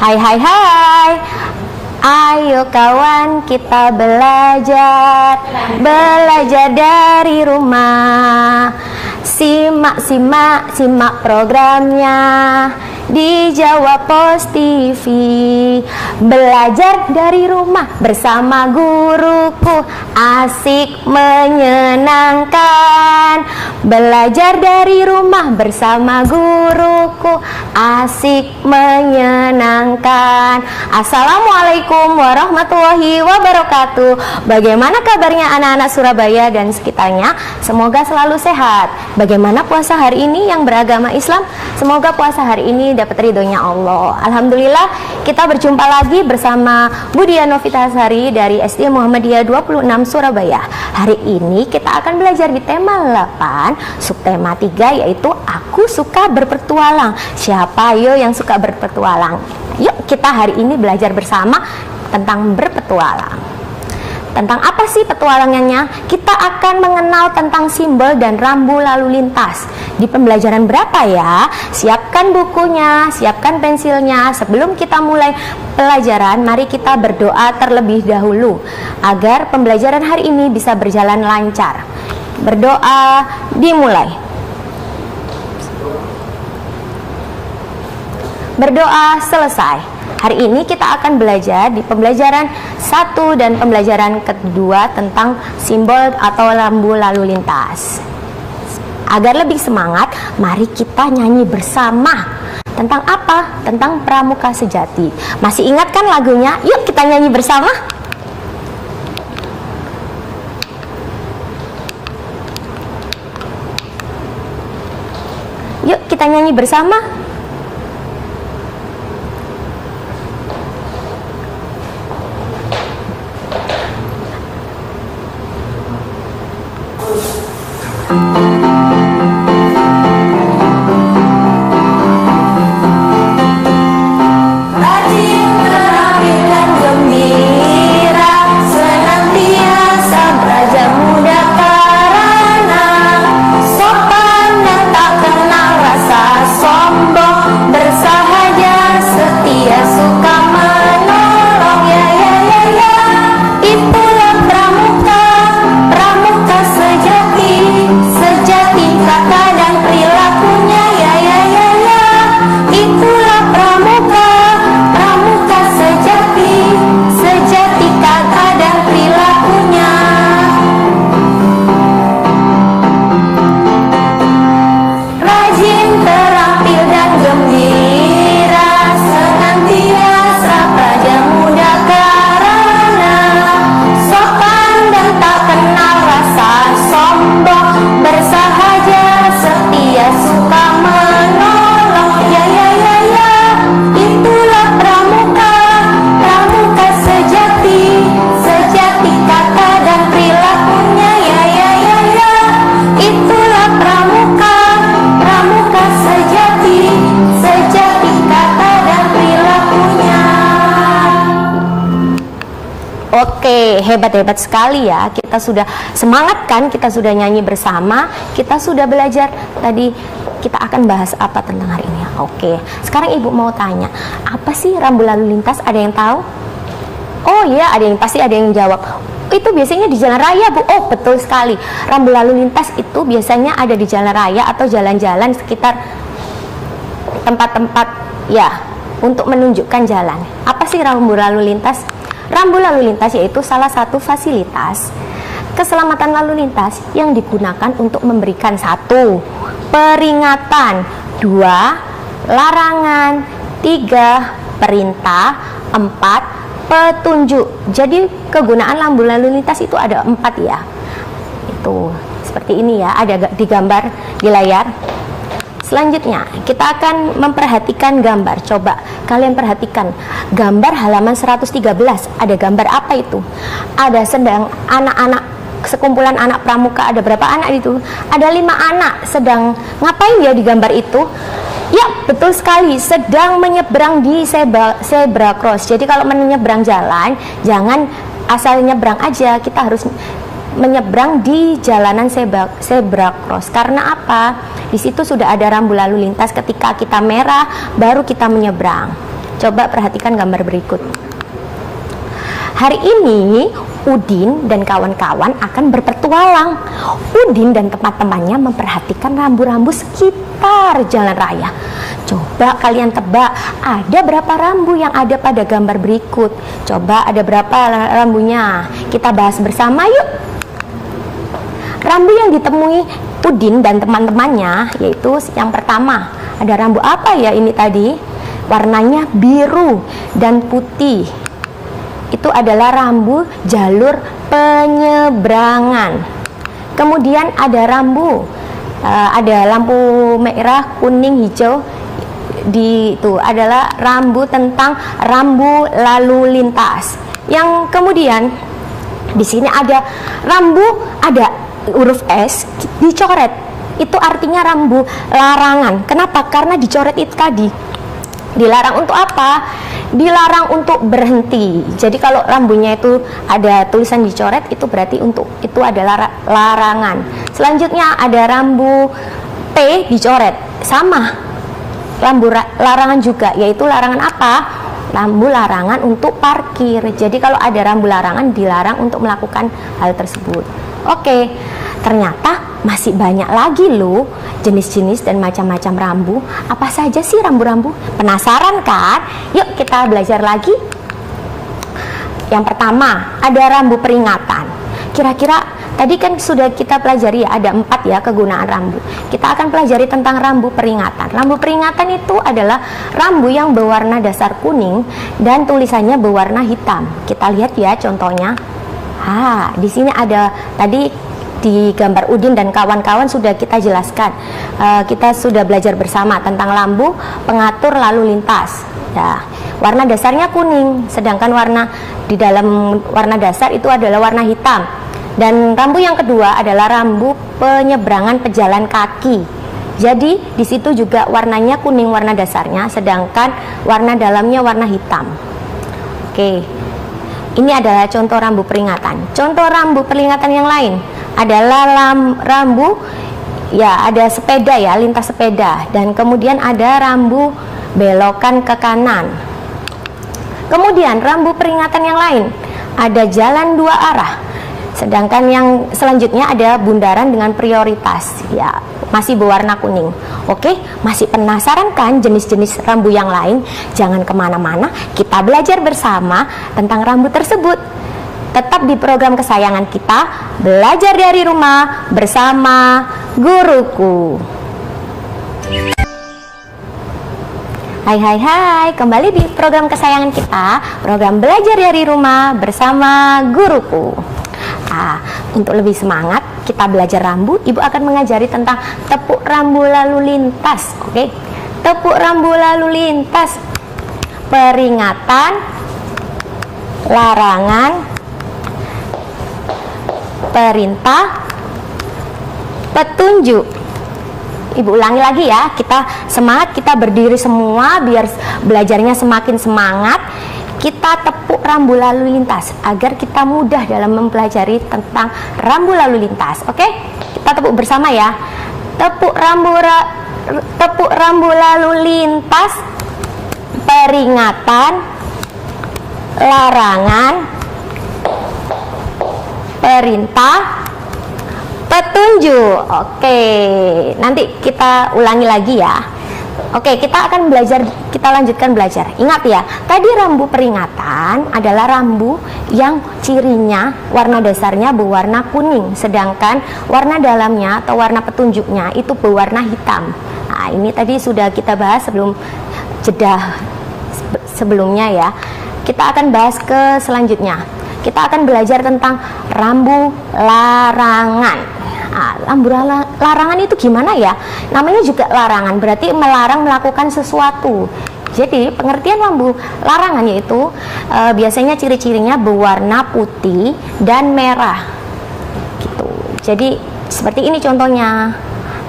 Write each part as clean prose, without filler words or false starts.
Hai hai hai, ayo kawan kita belajar dari rumah. Simak programnya di Jawa Pos TV. Belajar dari rumah bersama guruku, asik menyenangkan. Belajar dari rumah bersama guruku, asik menyenangkan. Assalamualaikum warahmatullahi wabarakatuh. Bagaimana kabarnya anak-anak Surabaya dan sekitarnya? Semoga selalu sehat. Bagaimana puasa hari ini yang beragama Islam? Semoga puasa hari ini dapat ridhonya Allah. Alhamdulillah, kita berjumpa lagi bersama Budia Novitasari dari SD Muhammadiyah 26 Surabaya. Hari ini kita akan belajar di tema 8, subtema 3, yaitu aku suka berpetualang. Siapa yo yang suka berpetualang? Yuk kita hari ini belajar bersama tentang berpetualang. Tentang apa sih petualangannya? Kita akan mengenal tentang simbol dan rambu lalu lintas. Di pembelajaran berapa ya? Siapkan bukunya, siapkan pensilnya. Sebelum kita mulai pelajaran, mari kita berdoa terlebih dahulu agar pembelajaran hari ini bisa berjalan lancar. Berdoa dimulai. Berdoa selesai. Hari ini kita akan belajar di pembelajaran 1 dan pembelajaran kedua tentang simbol atau rambu lalu lintas. Agar lebih semangat, mari kita nyanyi bersama. Tentang apa? Tentang Pramuka Sejati. Masih ingat kan lagunya? Yuk kita nyanyi bersama. Yuk kita nyanyi bersama. Oke, hebat-hebat sekali ya. Kita sudah semangat kan? Kita sudah nyanyi bersama. Kita sudah belajar. Tadi kita akan bahas apa tentang hari ini? Oke, sekarang ibu mau tanya, apa sih rambu lalu lintas? Ada yang tahu? Oh iya, pasti ada yang jawab. Itu biasanya di jalan raya, Bu. Oh, betul sekali. Rambu lalu lintas itu biasanya ada di jalan raya atau jalan-jalan sekitar tempat-tempat ya untuk menunjukkan jalan. Apa sih rambu lalu lintas? Rambu lalu lintas yaitu salah satu fasilitas keselamatan lalu lintas yang digunakan untuk memberikan 1. Peringatan, 2. Larangan, 3. Perintah, 4. Petunjuk. Jadi kegunaan rambu lalu lintas itu ada 4 ya. Itu seperti ini ya, ada digambar di layar. Selanjutnya kita akan memperhatikan gambar. Coba kalian perhatikan gambar halaman 113. Ada gambar apa itu? Ada sedang anak-anak, sekumpulan anak pramuka. Ada berapa anak itu? Ada 5 anak. Sedang ngapain ya di gambar itu? Ya, betul sekali, sedang menyeberang di zebra cross. Jadi kalau menyeberang jalan, jangan asal nyebrang aja, kita harus menyeberang di jalanan zebra cross. Karena apa? Di situ sudah ada rambu lalu lintas, ketika kita merah baru kita menyeberang. Coba perhatikan gambar berikut. Hari ini Udin dan kawan-kawan akan berpetualang. Udin dan teman-temannya memperhatikan rambu-rambu sekitar jalan raya. Coba kalian tebak, ada berapa rambu yang ada pada gambar berikut? Coba ada berapa rambunya? Kita bahas bersama yuk. Rambu yang ditemui Udin dan teman-temannya yaitu yang pertama, ada rambu apa ya ini tadi? Warnanya biru dan putih. Itu adalah rambu jalur penyeberangan. Kemudian ada rambu, ada lampu merah, kuning, hijau. Itu adalah rambu tentang rambu lalu lintas. Yang kemudian di sini ada rambu, ada huruf S dicoret. Itu artinya rambu larangan. Kenapa? Karena dicoret itu tadi. Dilarang untuk apa? Dilarang untuk berhenti. Jadi kalau rambunya itu ada tulisan dicoret, itu berarti itu adalah larangan. Selanjutnya ada rambu P dicoret, sama rambu larangan juga, yaitu larangan apa? Rambu larangan untuk parkir. Jadi kalau ada rambu larangan, dilarang untuk melakukan hal tersebut. Oke, ternyata masih banyak lagi loh jenis-jenis dan macam-macam rambu. Apa saja sih rambu-rambu? Penasaran kan? Yuk kita belajar lagi. Yang pertama, ada rambu peringatan. Kira-kira tadi kan sudah kita pelajari ya, ada 4 ya kegunaan rambu. Kita akan pelajari tentang rambu peringatan. Rambu peringatan itu adalah rambu yang berwarna dasar kuning dan tulisannya berwarna hitam. Kita lihat ya contohnya. Di sini ada tadi di gambar Udin dan kawan-kawan sudah kita jelaskan. Kita sudah belajar bersama tentang lampu pengatur lalu lintas. Ya, warna dasarnya kuning, sedangkan warna di dalam warna dasar itu adalah warna hitam. Dan rambu yang kedua adalah rambu penyeberangan pejalan kaki. Jadi di situ juga warnanya kuning warna dasarnya, sedangkan warna dalamnya warna hitam. Oke. Ini adalah contoh rambu peringatan. Contoh rambu peringatan yang lain adalah rambu, ya ada sepeda ya, lintas sepeda. Dan kemudian ada rambu belokan ke kanan. Kemudian rambu peringatan yang lain ada jalan 2 arah. Sedangkan yang selanjutnya ada bundaran dengan prioritas, ya masih berwarna kuning. Oke, masih penasaran kan jenis-jenis rambu yang lain? Jangan kemana-mana, kita belajar bersama tentang rambu tersebut. Tetap di program kesayangan kita, belajar dari rumah bersama guruku. Hai, kembali di program kesayangan kita, program belajar dari rumah bersama guruku. Untuk lebih semangat kita belajar rambu, Ibu akan mengajari tentang tepuk rambu lalu lintas. Oke, tepuk rambu lalu lintas, peringatan, larangan, perintah, petunjuk. Ibu ulangi lagi ya, kita semangat, kita berdiri semua biar belajarnya semakin semangat. Kita tepuk rambu lalu lintas agar kita mudah dalam mempelajari tentang rambu lalu lintas. Oke, kita tepuk bersama ya. Tepuk rambu lalu lintas, peringatan, larangan, perintah, petunjuk. Oke, nanti kita ulangi lagi ya. Oke, kita akan belajar, kita lanjutkan belajar. Ingat ya, tadi rambu peringatan adalah rambu yang cirinya warna dasarnya berwarna kuning, sedangkan warna dalamnya atau warna petunjuknya itu berwarna hitam. Nah, ini tadi sudah kita bahas sebelum jeda sebelumnya ya. Kita akan bahas ke selanjutnya. Kita akan belajar tentang rambu larangan. Rambu larangan itu gimana ya? Namanya juga larangan, berarti melarang melakukan sesuatu. Jadi pengertian rambu larangan yaitu biasanya ciri-cirinya berwarna putih dan merah gitu. Jadi seperti ini contohnya,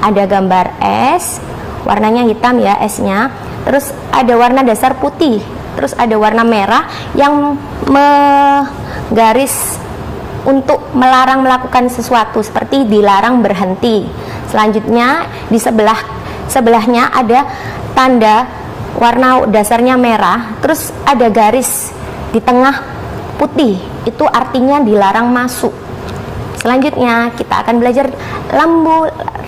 ada gambar S, warnanya hitam ya S-nya, terus ada warna dasar putih, terus ada warna merah yang menggaris untuk melarang melakukan sesuatu, seperti dilarang berhenti. Selanjutnya di sebelahnya ada tanda warna dasarnya merah, terus ada garis di tengah putih, itu artinya dilarang masuk. Selanjutnya kita akan belajar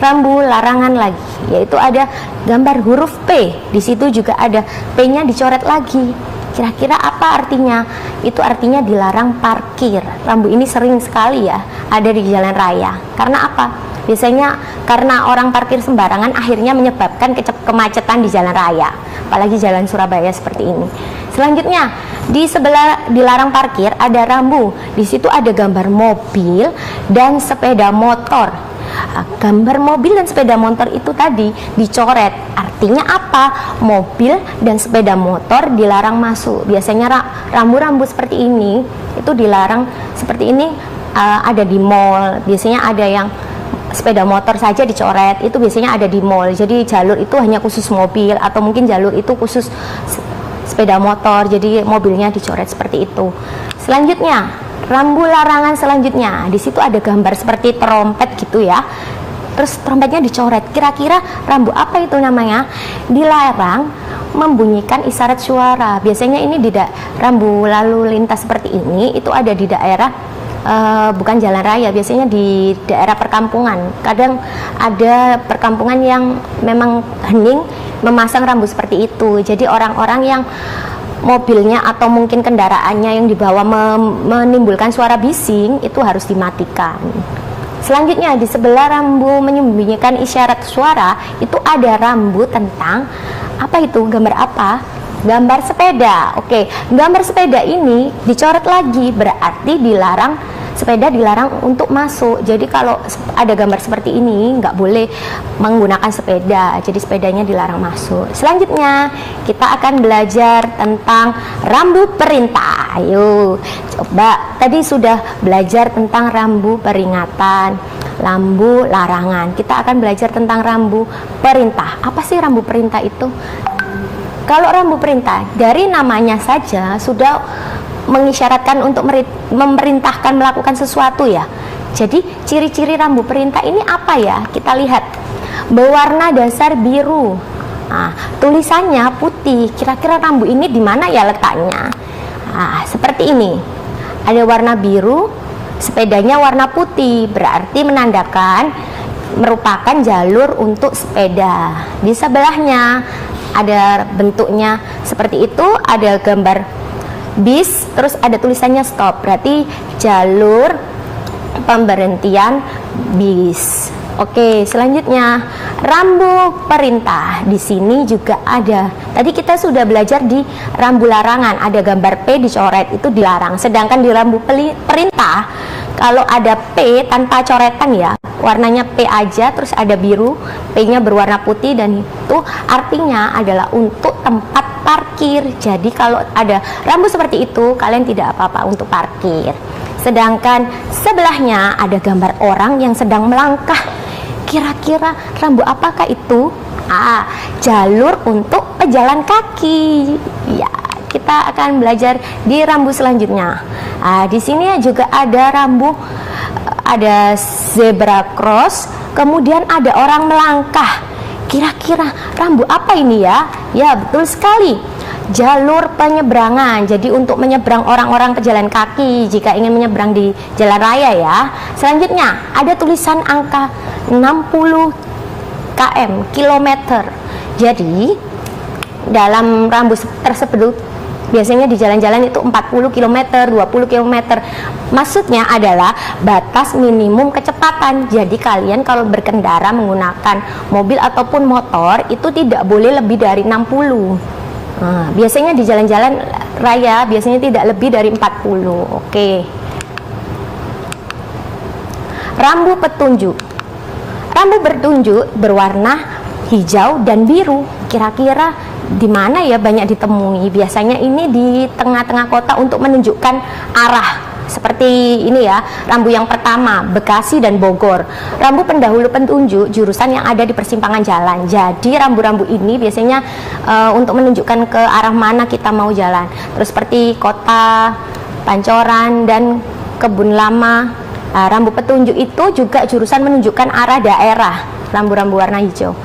rambu larangan lagi, yaitu ada gambar huruf P. Di situ juga ada P-nya dicoret lagi. Kira-kira apa artinya? Itu artinya dilarang parkir. Rambu ini sering sekali ya ada di jalan raya. Karena apa? Biasanya karena orang parkir sembarangan akhirnya menyebabkan kemacetan di jalan raya, apalagi jalan Surabaya seperti ini. Selanjutnya di sebelah dilarang parkir ada rambu. Di situ ada gambar mobil dan sepeda motor. Gambar mobil dan sepeda motor itu tadi dicoret. Artinya apa? Mobil dan sepeda motor dilarang masuk. Biasanya rambu-rambu seperti ini itu dilarang seperti ini ada di mall. Biasanya ada yang sepeda motor saja dicoret, itu biasanya ada di mall. Jadi jalur itu hanya khusus mobil, atau mungkin jalur itu khusus sepeda motor, jadi mobilnya dicoret seperti itu. Selanjutnya, rambu larangan selanjutnya, di situ ada gambar seperti trompet gitu ya. Terus trompetnya dicoret. Kira-kira rambu apa itu namanya? Dilarang membunyikan isyarat suara. Biasanya ini rambu lalu lintas seperti ini itu ada di daerah bukan jalan raya, biasanya di daerah perkampungan. Kadang ada perkampungan yang memang hening memasang rambu seperti itu. Jadi orang-orang yang mobilnya atau mungkin kendaraannya yang dibawa menimbulkan suara bising itu harus dimatikan. Selanjutnya di sebelah rambu menyembunyikan isyarat suara itu ada rambu tentang apa itu? Gambar apa? Gambar sepeda. Oke, gambar sepeda ini dicoret lagi, berarti sepeda dilarang untuk masuk. Jadi kalau ada gambar seperti ini nggak boleh menggunakan sepeda, jadi sepedanya dilarang masuk. Selanjutnya kita akan belajar tentang rambu perintah. Ayo coba, tadi sudah belajar tentang rambu peringatan, rambu larangan. Kita akan belajar tentang rambu perintah. Apa sih rambu perintah itu? Kalau rambu perintah, dari namanya saja sudah mengisyaratkan untuk memerintahkan melakukan sesuatu ya. Jadi ciri-ciri rambu perintah ini apa ya? Kita lihat, berwarna dasar biru. Nah, tulisannya putih. Kira-kira rambu ini di mana ya letaknya? Nah, seperti ini. Ada warna biru, sepedanya warna putih, berarti menandakan merupakan jalur untuk sepeda. Di sebelahnya ada bentuknya seperti itu, ada gambar bis, terus ada tulisannya stop, berarti jalur pemberhentian bis. Oke, selanjutnya rambu perintah. Di sini juga ada. Tadi kita sudah belajar di rambu larangan, ada gambar P dicoret, itu dilarang. Sedangkan di rambu perintah, kalau ada P tanpa coretan ya, warnanya P aja, terus ada biru, P-nya berwarna putih, dan itu artinya adalah untuk tempat parkir. Jadi kalau ada rambu seperti itu, kalian tidak apa-apa untuk parkir. Sedangkan sebelahnya ada gambar orang yang sedang melangkah. Kira-kira rambu apakah itu? Jalur untuk pejalan kaki. Ya, kita akan belajar di rambu selanjutnya. Di sini juga ada rambu, ada zebra cross, kemudian ada orang melangkah. Kira-kira rambu apa ini ya? Ya, betul sekali. Jalur penyeberangan. Jadi untuk menyeberang orang-orang pejalan kaki jika ingin menyeberang di jalan raya ya. Selanjutnya ada tulisan angka 60 km, kilometer. Jadi dalam rambu tersebut biasanya di jalan-jalan itu 40 km, 20 km. Maksudnya adalah batas minimum kecepatan. Jadi kalian kalau berkendara menggunakan mobil ataupun motor itu tidak boleh lebih dari 60. Biasanya di jalan-jalan raya biasanya tidak lebih dari 40. Oke. Rambu petunjuk. Rambu petunjuk berwarna hijau dan biru. Kira-kira di mana ya banyak ditemui? Biasanya ini di tengah-tengah kota untuk menunjukkan arah. Seperti ini ya, rambu yang pertama Bekasi dan Bogor. Rambu pendahulu petunjuk jurusan yang ada di persimpangan jalan. Jadi rambu-rambu ini biasanya untuk menunjukkan ke arah mana kita mau jalan. Terus seperti kota, Pancoran dan Kebun Lama. Rambu petunjuk itu juga jurusan menunjukkan arah daerah. Rambu-rambu warna hijau.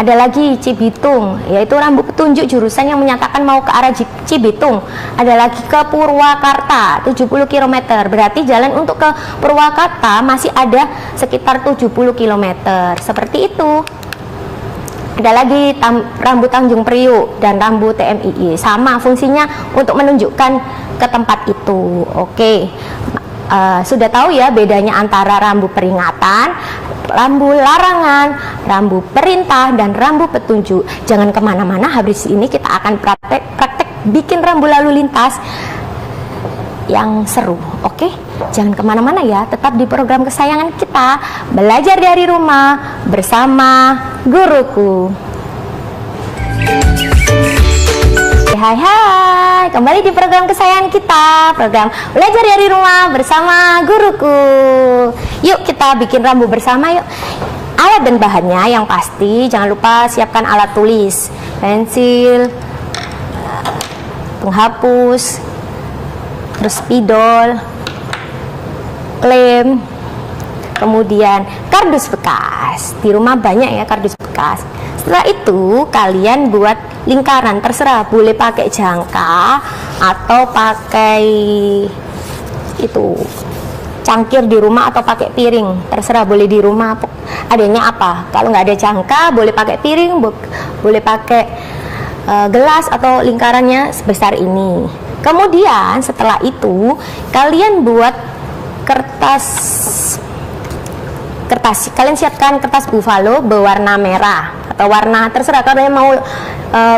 Ada lagi Cibitung, yaitu rambu petunjuk jurusan yang menyatakan mau ke arah Cibitung. Ada lagi ke Purwakarta 70 km. Berarti jalan untuk ke Purwakarta masih ada sekitar 70 km. Seperti itu. Ada lagi rambu Tanjung Priuk dan rambu TMII. Sama fungsinya untuk menunjukkan ke tempat itu. Oke. Sudah tahu ya bedanya antara rambu peringatan, rambu larangan, rambu perintah, dan rambu petunjuk. Jangan kemana-mana, habis ini kita akan praktek bikin rambu lalu lintas yang seru. Oke, jangan kemana-mana ya, tetap di program kesayangan kita, belajar dari rumah bersama guruku. Hai, kembali di program kesayangan kita, program belajar dari rumah bersama guruku. Yuk kita bikin rambu bersama yuk. Alat dan bahannya yang pasti jangan lupa siapkan alat tulis, pensil, penghapus, terus spidol, lem, kemudian kardus bekas. Di rumah banyak ya kardus bekas. Setelah itu kalian buat lingkaran, terserah, boleh pakai jangka atau pakai itu cangkir di rumah atau pakai piring, terserah, boleh di rumah adanya apa. Kalau nggak ada jangka boleh pakai piring, boleh pakai gelas atau lingkarannya sebesar ini. Kemudian setelah itu kalian buat kertas, kalian siapkan kertas buffalo berwarna merah atau warna terserah, kalian mau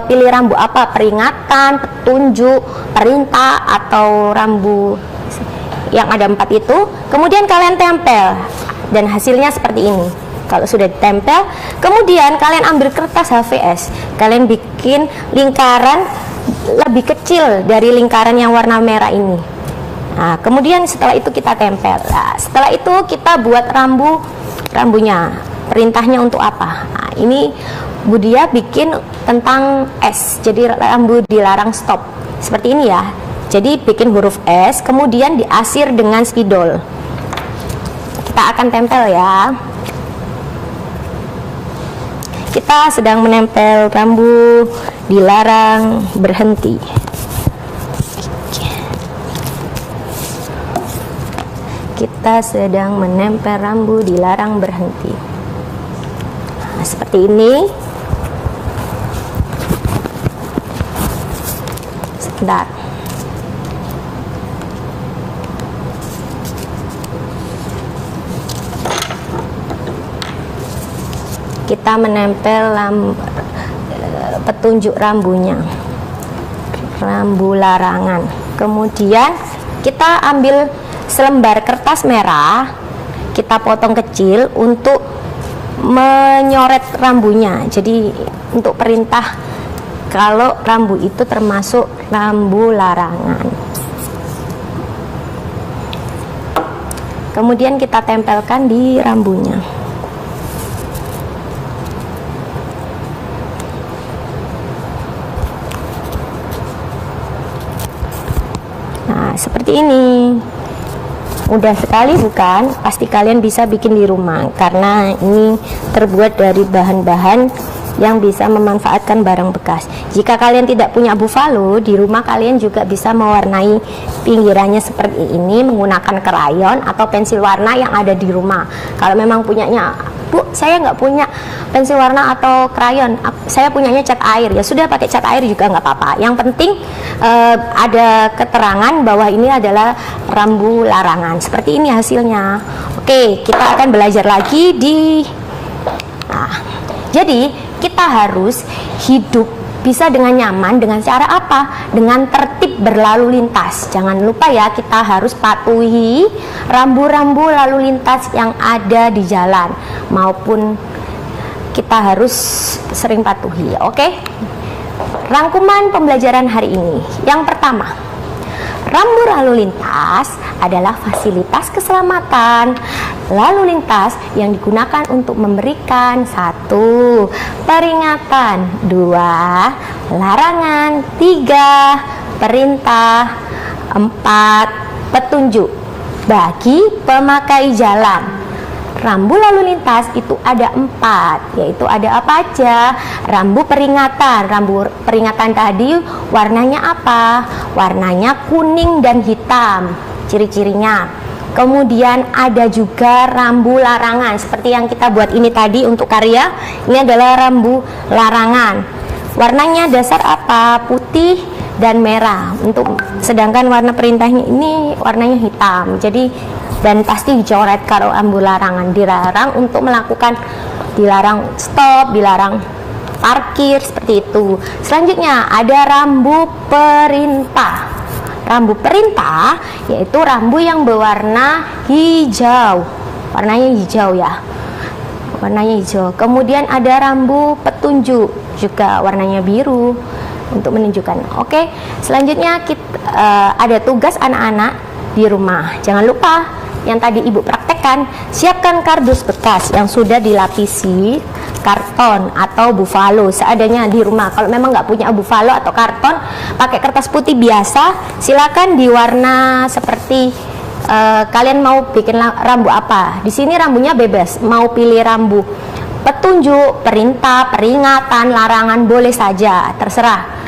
pilih rambu apa, peringatan, petunjuk, perintah, atau rambu yang ada 4 itu. Kemudian kalian tempel dan hasilnya seperti ini. Kalau sudah ditempel, kemudian kalian ambil kertas HVS, kalian bikin lingkaran lebih kecil dari lingkaran yang warna merah ini. Nah, kemudian setelah itu kita tempel. Nah, setelah itu kita buat rambunya, perintahnya untuk apa. Nah, ini Budia bikin tentang S, jadi rambu dilarang stop seperti ini ya. Jadi bikin huruf S, kemudian diasir dengan spidol. Kita akan tempel ya. Kita sedang menempel rambu dilarang berhenti. Kita sedang menempel rambu dilarang berhenti. Nah, seperti ini. Sebentar. Kita menempel petunjuk rambunya, rambu larangan. Kemudian kita ambil selembar kertas merah, kita potong kecil untuk menyoret rambunya. Jadi untuk perintah kalau rambu itu termasuk rambu larangan. Kemudian kita tempelkan di rambunya. Nah, seperti ini. Mudah sekali bukan? Pasti kalian bisa bikin di rumah karena ini terbuat dari bahan-bahan yang bisa memanfaatkan barang bekas. Jika kalian tidak punya buffalo, di rumah kalian juga bisa mewarnai pinggirannya seperti ini menggunakan krayon atau pensil warna yang ada di rumah. Kalau memang punyanya, Bu, saya nggak punya pensil warna atau krayon, saya punyanya cat air, ya sudah pakai cat air juga nggak apa-apa. Yang penting ada keterangan bahwa ini adalah rambu larangan. Seperti ini hasilnya. Oke, kita akan belajar lagi di. Nah, jadi kita harus hidup bisa dengan nyaman dengan cara apa? Dengan tertib berlalu lintas. Jangan lupa ya, kita harus patuhi rambu-rambu lalu lintas yang ada di jalan, maupun kita harus sering patuhi. Oke? Rangkuman pembelajaran hari ini. Yang pertama, rambu lalu lintas adalah fasilitas keselamatan lalu lintas yang digunakan untuk memberikan 1. Peringatan, 2. Larangan, 3. Perintah, 4. Petunjuk bagi pemakai jalan. Rambu lalu lintas itu ada 4, yaitu ada apa aja? Rambu peringatan. Rambu peringatan tadi warnanya apa? Warnanya kuning dan hitam, ciri-cirinya. Kemudian ada juga rambu larangan, seperti yang kita buat ini tadi untuk karya. Ini adalah rambu larangan. Warnanya dasar apa? Putih dan merah. Sedangkan warna perintahnya ini warnanya hitam. Jadi dan pasti dicoret kalau rambu larangan. Dilarang untuk melakukan, dilarang stop, dilarang parkir, seperti itu. Selanjutnya ada rambu perintah. Rambu perintah yaitu rambu yang berwarna hijau. Warnanya hijau ya. Warnanya hijau. Kemudian ada rambu petunjuk, juga warnanya biru untuk menunjukkan. Oke, selanjutnya ada tugas anak-anak di rumah. Jangan lupa yang tadi ibu praktekkan, siapkan kardus bekas yang sudah dilapisi karton atau buffalo seadanya di rumah. Kalau memang nggak punya buffalo atau karton, pakai kertas putih biasa. Silakan di warna seperti kalian mau bikin rambu apa. Di sini rambunya bebas, mau pilih rambu petunjuk, perintah, peringatan, larangan, boleh saja, terserah.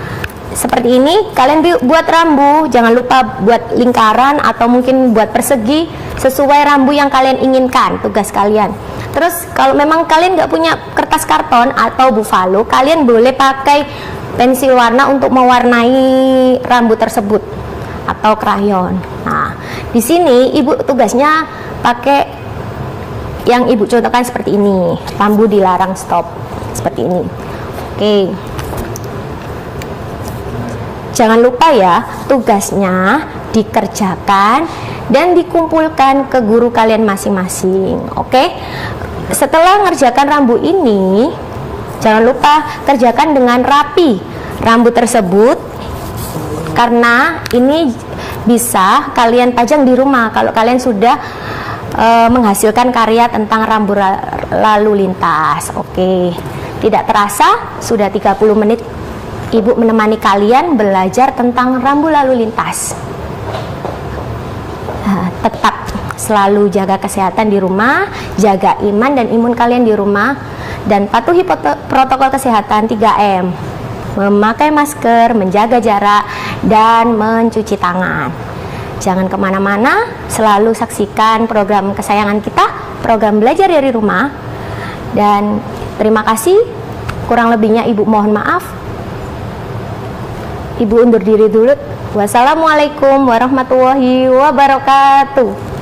Seperti ini kalian buat rambu, jangan lupa buat lingkaran atau mungkin buat persegi sesuai rambu yang kalian inginkan, tugas kalian. Terus kalau memang kalian nggak punya kertas karton atau buffalo, kalian boleh pakai pensil warna untuk mewarnai rambu tersebut atau krayon. Nah, di sini ibu tugasnya pakai yang ibu contohkan seperti ini, rambu dilarang stop, seperti ini. Oke. Jangan lupa ya, tugasnya dikerjakan dan dikumpulkan ke guru kalian masing-masing. Oke? Setelah ngerjakan rambu ini, jangan lupa kerjakan dengan rapi rambu tersebut, karena ini bisa kalian pajang di rumah kalau kalian sudah menghasilkan karya tentang rambu lalu lintas. Oke. Tidak terasa sudah 30 menit ibu menemani kalian belajar tentang rambu lalu lintas. Tetap selalu jaga kesehatan di rumah, jaga iman dan imun kalian di rumah, dan patuhi protokol kesehatan 3M. Memakai masker, menjaga jarak, dan mencuci tangan. Jangan kemana-mana, selalu saksikan program kesayangan kita, program belajar dari rumah. Dan terima kasih, kurang lebihnya ibu mohon maaf. Ibu undur diri dulu. Wassalamualaikum warahmatullahi wabarakatuh.